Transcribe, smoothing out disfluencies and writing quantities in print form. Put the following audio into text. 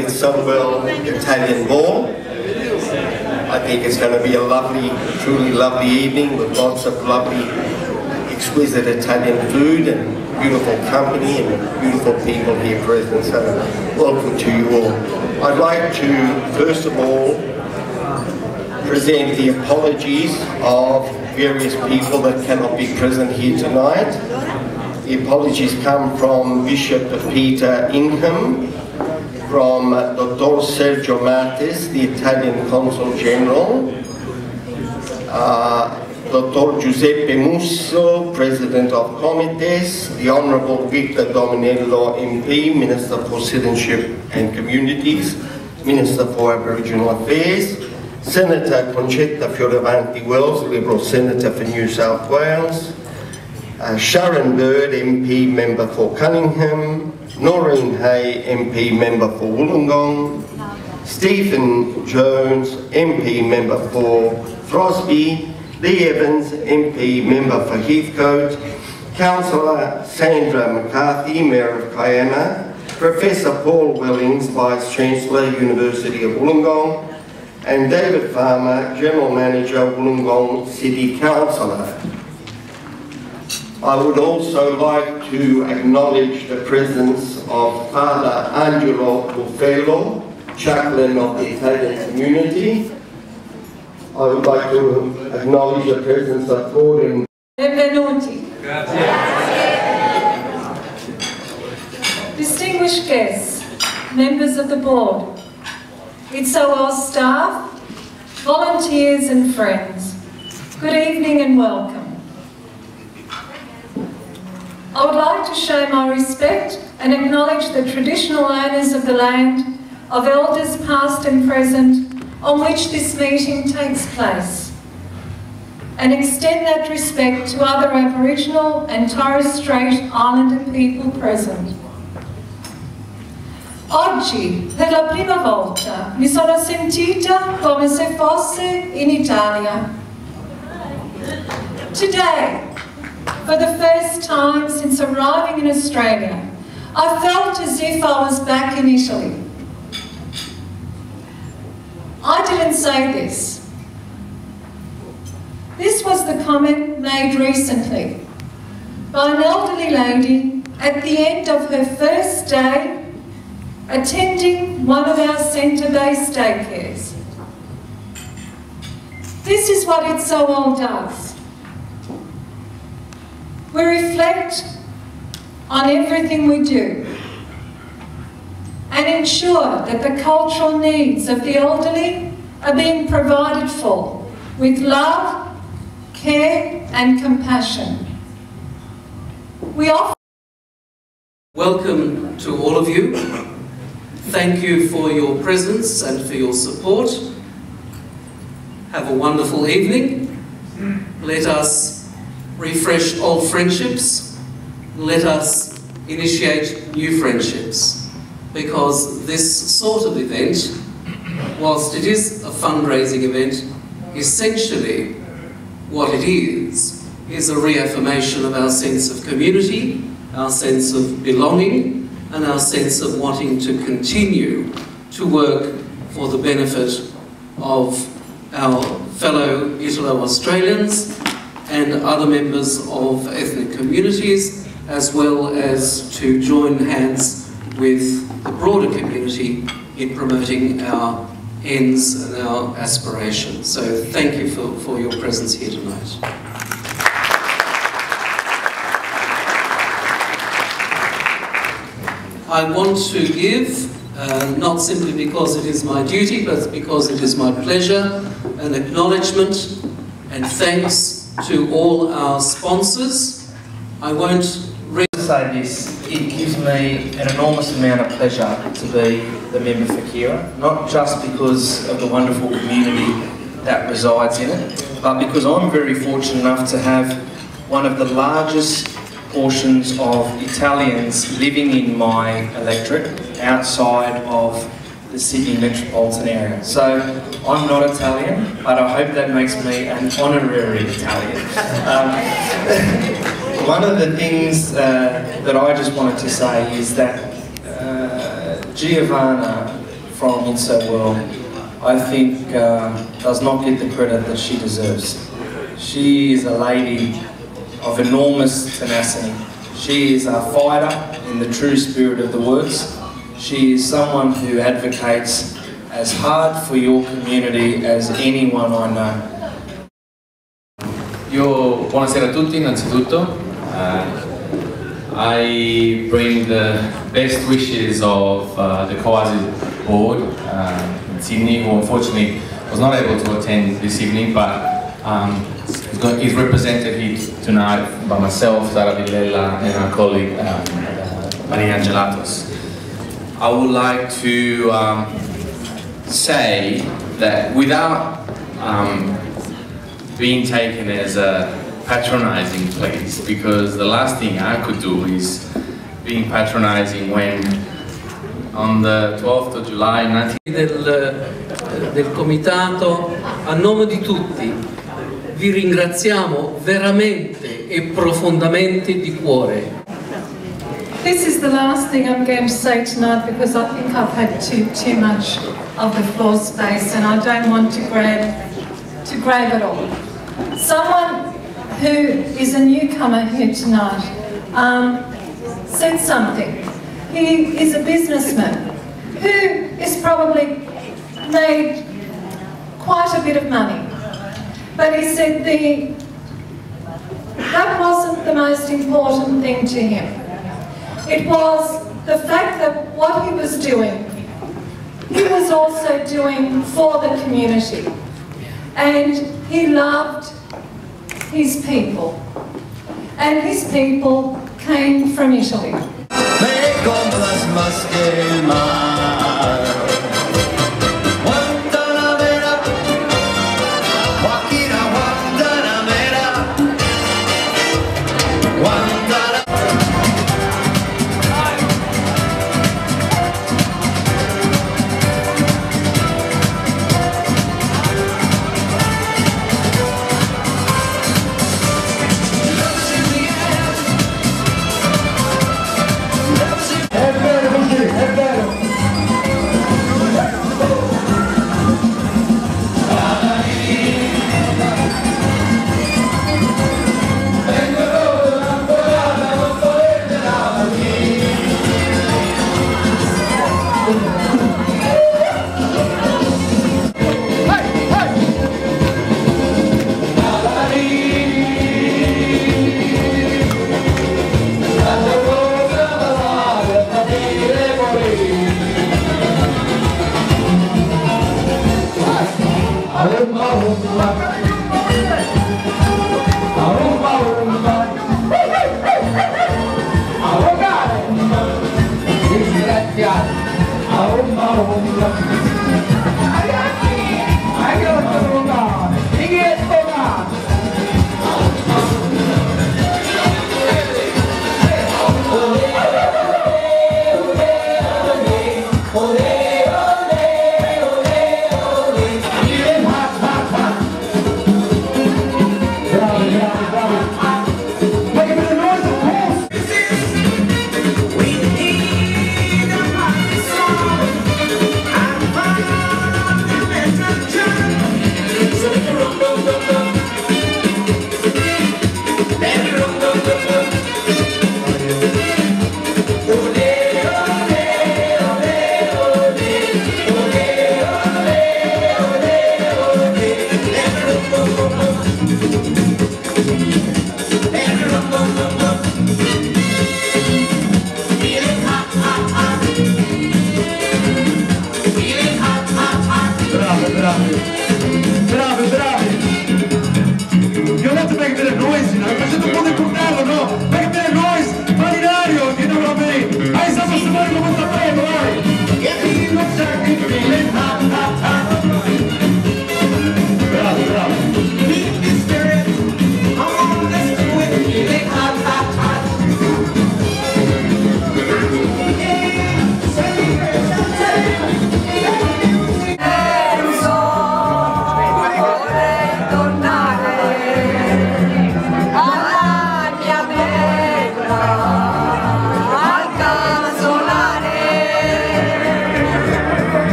It.So.Wel Italian ball. I think it's going to be a lovely, truly lovely evening with lots of lovely, exquisite Italian food and beautiful company and beautiful people here present. So welcome to you all. I'd like to, first of all, present the apologies of various people that cannot be present here tonight. The apologies come from Bishop Peter Ingham, from Dr. Sergio Matis, the Italian Consul General, Dr. Giuseppe Musso, President of Comites, the Honourable Victor Dominello MP, Minister for Citizenship and Communities, Minister for Aboriginal Affairs, Senator Concetta Fioravanti Wells, Liberal Senator for New South Wales, Sharon Bird, MP Member for Cunningham, Noreen Hay, MP Member for Wollongong, Stephen Jones, MP Member for Throsby, Lee Evans, MP Member for Heathcote, Councillor Sandra McCarthy, Mayor of Kiama, Professor Paul Wellings, Vice Chancellor, University of Wollongong, and David Farmer, General Manager, Wollongong City Councillor. I would also like to acknowledge the presence of Father Angelo Buffello, chaplain of the Italian community. I would like to acknowledge the presence of Gordon. Benvenuti. Distinguished guests, members of the board, It.So.Wel staff, volunteers and friends, good evening and welcome. I would like to show my respect and acknowledge the traditional owners of the land, of elders past and present, on which this meeting takes place, and extend that respect to other Aboriginal and Torres Strait Islander people present. Oggi, per la prima volta, mi sono sentita come se fosse in Italia. Today, for the first time since arriving in Australia, I felt as if I was back in Italy. I didn't say this. This was the comment made recently by an elderly lady at the end of her first day attending one of our centre-based daycares. This is what It.So.Wel does. We reflect on everything we do and ensure that the cultural needs of the elderly are being provided for with love, care and compassion. We offer. Welcome to all of you. Thank you for your presence and for your support. Have a wonderful evening. Let us refresh old friendships. Let us initiate new friendships, because this sort of event, whilst it is a fundraising event, essentially what it is a reaffirmation of our sense of community, our sense of belonging, and our sense of wanting to continue to work for the benefit of our fellow Italo-Australians and other members of ethnic communities, as well as to join hands with the broader community in promoting our ends and our aspirations. So thank you for your presence here tonight. I want to give, not simply because it is my duty, but because it is my pleasure, an acknowledgement and thanks to all our sponsors. I won't say this, it gives me an enormous amount of pleasure to be the member for Kira, not just because of the wonderful community that resides in it, but because I'm very fortunate enough to have one of the largest portions of Italians living in my electorate outside of the Sydney metropolitan area. So I'm not Italian, but I hope that makes me an honorary Italian. One of the things that I just wanted to say is that Giovanna from It.So.Wel, I think does not get the credit that she deserves. She is a lady of enormous tenacity. She is a fighter in the true spirit of the words. She is someone who advocates as hard for your community as anyone I know. Buonasera a tutti innanzitutto. I bring the best wishes of the Kawasi board in Sydney, who unfortunately was not able to attend this evening, but is represented here tonight by myself, Sara Villela, and our colleague Maria Angelatos. I would like to say that without being taken as a patronizing place, because the last thing I could do is being patronizing when on the 12th of July 19... del comitato, a nome di tutti vi ringraziamo veramente e profondamente di cuore. This is the last thing I'm going to say tonight because I think I've had too much of the floor space and I don't want to grab it all. Someone who is a newcomer here tonight said something. He is a businessman who has probably made quite a bit of money. But he said that wasn't the most important thing to him. It was the fact that what he was doing, he was also doing for the community. And he loved his people. And his people came from Italy. Me compras más que el mar. Guantanamera, Joaquina, Guantanamera, Guantanamera. Baby,